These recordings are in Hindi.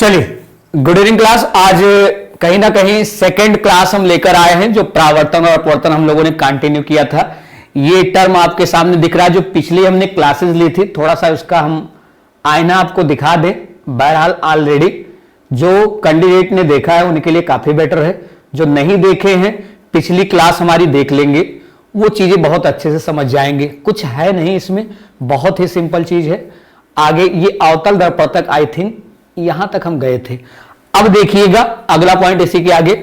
चलिए, गुड इवनिंग क्लास। आज कहीं ना कहीं सेकंड क्लास हम लेकर आए हैं, जो प्रावर्तन और अपवर्तन हम लोगों ने कंटिन्यू किया था। ये टर्म आपके सामने दिख रहा है, जो पिछली हमने क्लासेस ली थी। थोड़ा सा उसका हम आईना आपको दिखा दें। बहरहाल ऑलरेडी जो कैंडिडेट ने देखा है उनके लिए काफी बेटर है, जो नहीं देखे हैं पिछली क्लास हमारी देख लेंगे, वो चीजें बहुत अच्छे से समझ जाएंगे। कुछ है नहीं इसमें, बहुत ही सिंपल चीज है। आगे ये अवतल दर्पण तक आई थिंक यहां तक हम गए थे। अब देखिएगा अगला पॉइंट इसी के आगे,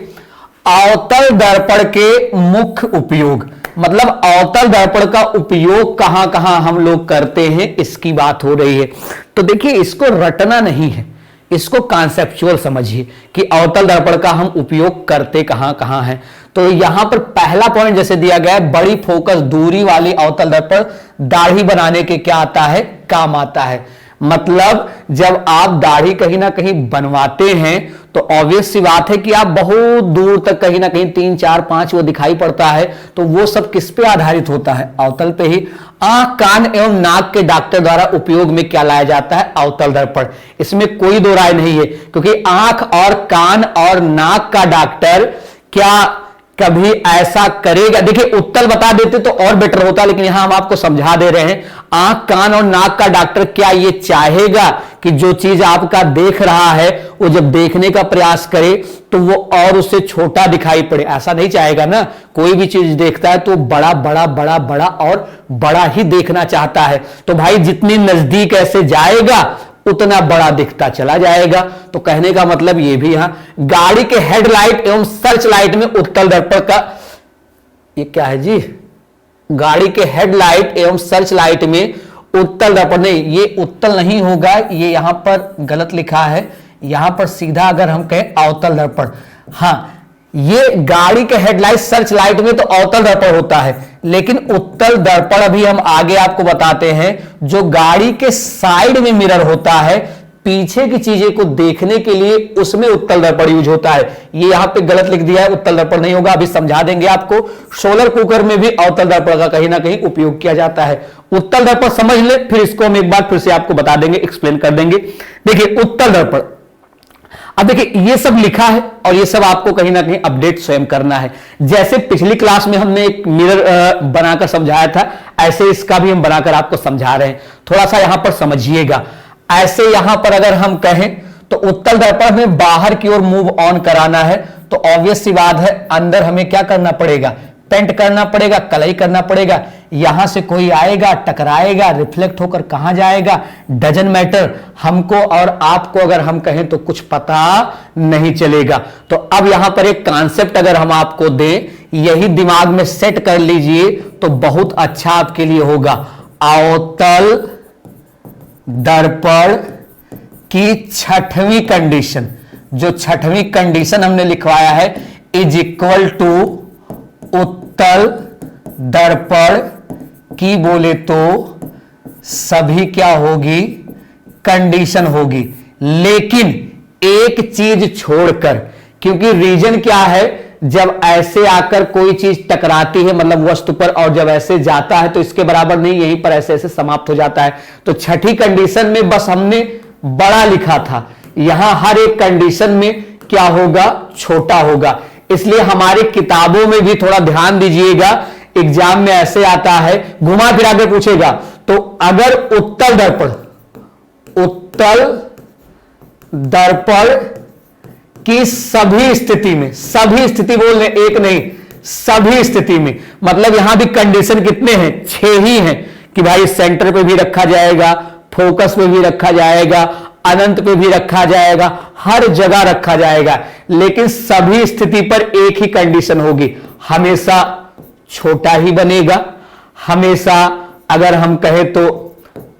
अवतल दर्पण के मुख्य उपयोग, मतलब अवतल दर्पण का उपयोग कहां कहां हम लोग करते हैं, इसकी बात हो रही है। तो देखिए, इसको रटना नहीं है, इसको कॉन्सेप्चुअल समझिए कि अवतल दर्पण का हम उपयोग करते कहां कहां हैं। तो यहां पर पहला पॉइंट जैसे दिया गया है, बड़ी फोकस दूरी वाली अवतल दर्पण दाढ़ी बनाने के क्या आता है, काम आता है। मतलब जब आप दाढ़ी कहीं ना कहीं बनवाते हैं तो ऑब्वियस सी बात है कि आप बहुत दूर तक कहीं ना कहीं 3 4 5 वो दिखाई पड़ता है। तो वो सब किस पे आधारित होता है, अवतल पे ही। आंख कान एवं नाक के डॉक्टर द्वारा उपयोग में क्या लाया जाता है, अवतल दर्पण। इसमें कोई दो राय नहीं है, क्योंकि आंख और कान और नाक का डॉक्टर क्या कभी ऐसा करेगा। देखिए, उत्तल बता देते तो और बेटर होता, लेकिन यहां हम आपको समझा दे रहे हैं। आंख कान और नाक का डॉक्टर क्या ये चाहेगा कि जो चीज आपका देख रहा है वो जब देखने का प्रयास करे तो वो और उससे छोटा दिखाई पड़े? ऐसा नहीं चाहेगा ना। कोई भी चीज देखता है तो बड़ा बड़ा बड़ा बड़ा और बड़ा ही देखना चाहता है। तो भाई जितनी नजदीक ऐसे जाएगा उतना बड़ा दिखता चला जाएगा। तो कहने का मतलब ये भी, यहां गाड़ी के हेडलाइट एवं सर्च लाइट में उत्तल दर्पण का, ये क्या है जी, गाड़ी के हेडलाइट एवं सर्च लाइट में उत्तल दर्पण, नहीं ये उत्तल नहीं होगा, ये यहां पर गलत लिखा है। यहां पर सीधा अगर हम कहें अवतल दर्पण, हाँ ये गाड़ी के हेडलाइट सर्च लाइट में तो अवतल दर्पण होता है, लेकिन उत्तल दर्पण अभी हम आगे आपको बताते हैं। जो गाड़ी के साइड में मिरर होता है, पीछे की चीजें को देखने के लिए, उसमें उत्तल दर्पण यूज होता है। ये यहां पे गलत लिख दिया है, उत्तल दर्पण नहीं होगा, अभी समझा देंगे आपको। सोलर कुकर में भी अवतल दर्पण का कहीं ना कहीं उपयोग किया जाता है। उत्तल दर्पण समझ ले, फिर इसको हम एक बार फिर से आपको बता देंगे, एक्सप्लेन कर देंगे। देखिए उत्तल दर्पण, अब देखिए ये सब लिखा है और ये सब आपको कहीं ना कहीं अपडेट स्वयं करना है। जैसे पिछली क्लास में हमने एक मिरर बनाकर समझाया था, ऐसे इसका भी हम बनाकर आपको समझा रहे हैं। थोड़ा सा यहां पर समझिएगा। ऐसे यहां पर अगर हम कहें तो उत्तल दर्पण में बाहर की ओर मूव ऑन कराना है, तो ऑब्वियस सी बात है अंदर हमें क्या करना पड़ेगा, पेंट करना पड़ेगा, कलई करना पड़ेगा। यहां से कोई आएगा, टकराएगा, रिफ्लेक्ट होकर कहां जाएगा, डजन मैटर। हमको और आपको अगर हम कहें तो कुछ पता नहीं चलेगा। तो अब यहां पर एक कॉन्सेप्ट अगर हम आपको दें, यही दिमाग में सेट कर लीजिए तो बहुत अच्छा आपके लिए होगा। अवतल दर्पण की छठवीं कंडीशन, जो छठवीं कंडीशन हमने लिखवाया है, इज इक्वल टू उत्तल दर्पण की बोले तो सभी क्या होगी, कंडीशन होगी। लेकिन एक चीज छोड़कर, क्योंकि रीजन क्या है, जब ऐसे आकर कोई चीज टकराती है मतलब वस्तु पर, और जब ऐसे जाता है तो इसके बराबर नहीं, यहीं पर ऐसे ऐसे समाप्त हो जाता है। तो छठी कंडीशन में बस हमने बड़ा लिखा था, यहां हर एक कंडीशन में क्या होगा, छोटा होगा। इसलिए हमारी किताबों में भी थोड़ा ध्यान दीजिएगा। एग्जाम में ऐसे आता है, घुमा फिरा के पूछेगा, तो अगर उत्तल दर्पण की सभी स्थिति में, सभी स्थिति बोल रहे, एक नहीं सभी स्थिति में, मतलब यहां भी कंडीशन कितने हैं, 6 ही हैं कि भाई सेंटर पे भी रखा जाएगा, फोकस पे भी रखा जाएगा, अनंत पे भी रखा जाएगा, हर जगह रखा जाएगा। लेकिन सभी स्थिति पर एक ही कंडीशन होगी, हमेशा छोटा ही बनेगा, हमेशा अगर हम कहें तो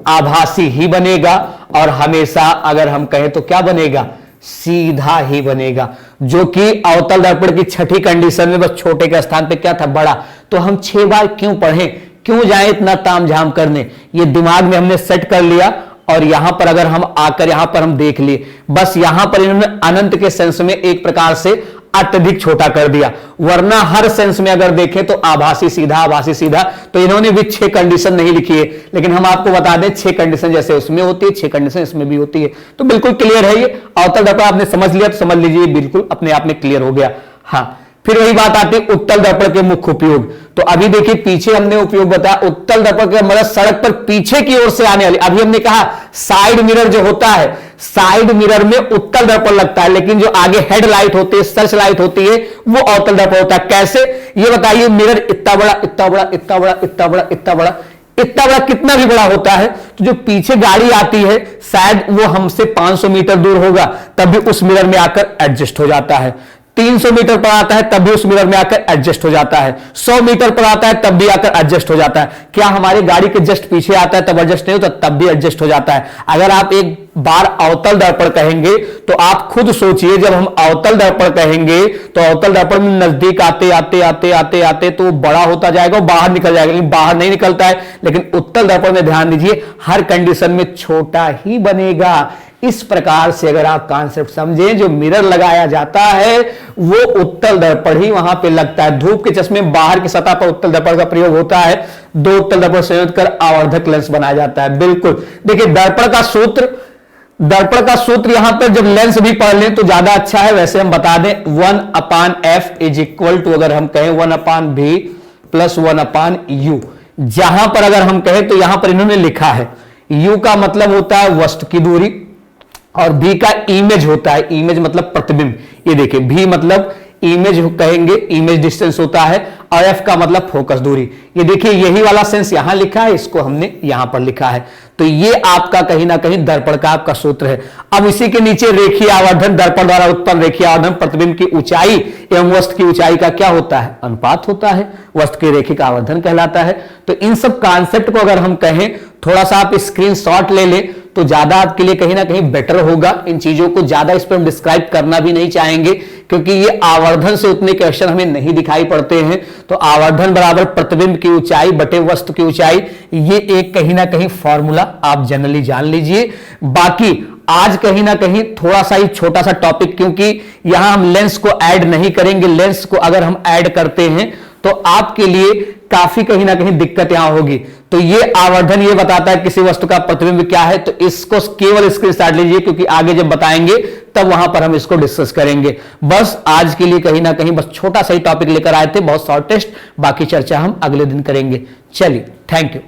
आभासी ही बनेगा, और हमेशा अगर हम कहें तो क्या बनेगा, सीधा ही बनेगा। जो कि अवतल दर्पण की छठी कंडीशन में बस छोटे के स्थान पे क्या था, बड़ा। तो हम 6 बार क्यों पढ़ें, क्यों जाए इतना तामझाम करने, ये दिमाग में हमने सेट कर लिया। और यहां पर अगर हम आकर यहां पर हम देख लिए, बस यहां पर इन्होंने अनंत के सेंस में एक प्रकार से अत्यधिक छोटा कर दिया। वरना हर सेंस में अगर देखें तो आभासी सीधा, तो इन्होंने भी 6 कंडीशन नहीं लिखी है, लेकिन हम आपको बता दें 6 कंडीशन जैसे उसमें होती है 6 कंडीशन इसमें भी होती है। तो बिल्कुल क्लियर है ये अवतल दर्पण आपने समझ लिया तो समझ लीजिए बिल्कुल अपने आप में क्लियर हो गया। हाँ, फिर वही बात आती है उत्तल दर्पण के मुख्य उपयोग। तो अभी देखिए पीछे हमने उपयोग बताया उत्तल दर्पण का मतलब सड़क पर पीछे की ओर से आने वाली। अभी हमने कहा साइड मिरर जो होता है, साइड मिरर में उत्तल दर्पण लगता है, लेकिन जो आगे हेडलाइट होती है, सर्च लाइट होती है, वो अवतल दर्पण होता है। कैसे ये बताइए? मिरर इतना बड़ा, इतना बड़ा, इतना बड़ा, इतना बड़ा, इतना बड़ा, इतना बड़ा, कितना भी बड़ा होता है तो जो पीछे गाड़ी आती है शायद वो हमसे 500 मीटर दूर होगा, तब भी उस मिरर में आकर एडजस्ट हो जाता है। 300 मीटर पर आता है तब भी उस मिरर में आकर एडजस्ट हो जाता है। 100 मीटर पर आता है तब भी आकर एडजस्ट हो जाता है। क्या हमारे गाड़ी के जस्ट पीछे आता है तब एडजस्ट नहीं होता? तब भी एडजस्ट हो जाता है। अगर आप एक बार अवतल दर्पण कहेंगे तो आप खुद सोचिए, जब हम अवतल दर्पण कहेंगे तो अवतल दर्पण में नजदीक आते आते आते आते आते तो बड़ा होता जाएगा, बाहर निकल जाएगा, लेकिन बाहर नहीं निकलता है। लेकिन उत्तल दर्पण में ध्यान दीजिए हर कंडीशन में छोटा ही बनेगा। इस प्रकार से अगर आप कॉन्सेप्ट समझें, जो मिरर लगाया जाता है वो उत्तल दर्पण ही वहां पे लगता है। धूप के चश्मे बाहर की सतह पर उत्तल दर्पण का प्रयोग होता है। 2 उत्तल दर्पण संयोजित कर आवर्धक लेंस बनाया जाता है। बिल्कुल देखिए दर्पण का सूत्र यहां पर जब लेंस भी पढ़ लें तो ज्यादा अच्छा है। वैसे हम बता दें 1/f इज इक्वल टू, अगर हम कहें 1/v प्लस 1/u। जहां पर अगर हम कहें तो यहां पर इन्होंने लिखा है u का मतलब होता है वस्तु की दूरी और v का इमेज होता है, इमेज मतलब प्रतिबिंब। ये देखिए v मतलब इमेज कहेंगे, इमेज डिस्टेंस होता है, और f का मतलब फोकस दूरी। ये देखिए यही वाला सेंस यहां लिखा है, इसको हमने यहां पर लिखा है। तो ये आपका कहीं ना कहीं दर्पण का आपका सूत्र है। अब इसी के नीचे रेखीय आवर्धन, दर्पण द्वारा उत्पन्न रेखीय आवर्धन प्रतिबिंब की ऊंचाई एवं वस्तु की ऊंचाई का क्या होता है? अनुपात होता है, वस्तु के रेखिक आवर्धन कहलाता है। तो इन सब कॉन्सेप्ट को अगर हम कहें, थोड़ा सा आप स्क्रीनशॉट ले लें तो ज्यादा आपके लिए कहीं ना कहीं बेटर होगा। इन चीजों को ज्यादा इस पर हम डिस्क्राइब करना भी नहीं चाहेंगे, क्योंकि ये आवर्धन से उतने क्वेश्चन हमें नहीं दिखाई पड़ते हैं। तो आवर्धन बराबर प्रतिबिंब की ऊंचाई बटे वस्तु की ऊंचाई, ये एक कहीं ना कहीं फॉर्मूला आप जनरली जान लीजिए। बाकी आज कहीं ना कहीं थोड़ा सा ही छोटा सा टॉपिक, क्योंकि यहां हम लेंस को ऐड नहीं करेंगे। लेंस को अगर हम ऐड करते हैं तो आपके लिए काफी कहीं ना कहीं दिक्कत यहां होगी। तो ये आवर्धन ये बताता है किसी वस्तु का प्रतिबिंब क्या है, तो इसको केवल स्क्रीनशॉट लीजिए, क्योंकि आगे जब बताएंगे तब वहां पर हम इसको डिस्कस करेंगे। बस आज के लिए कहीं ना कहीं बस छोटा सा ही टॉपिक लेकर आए थे, बहुत शॉर्टेस्ट। बाकी चर्चा हम अगले दिन करेंगे। चलिए, थैंक यू।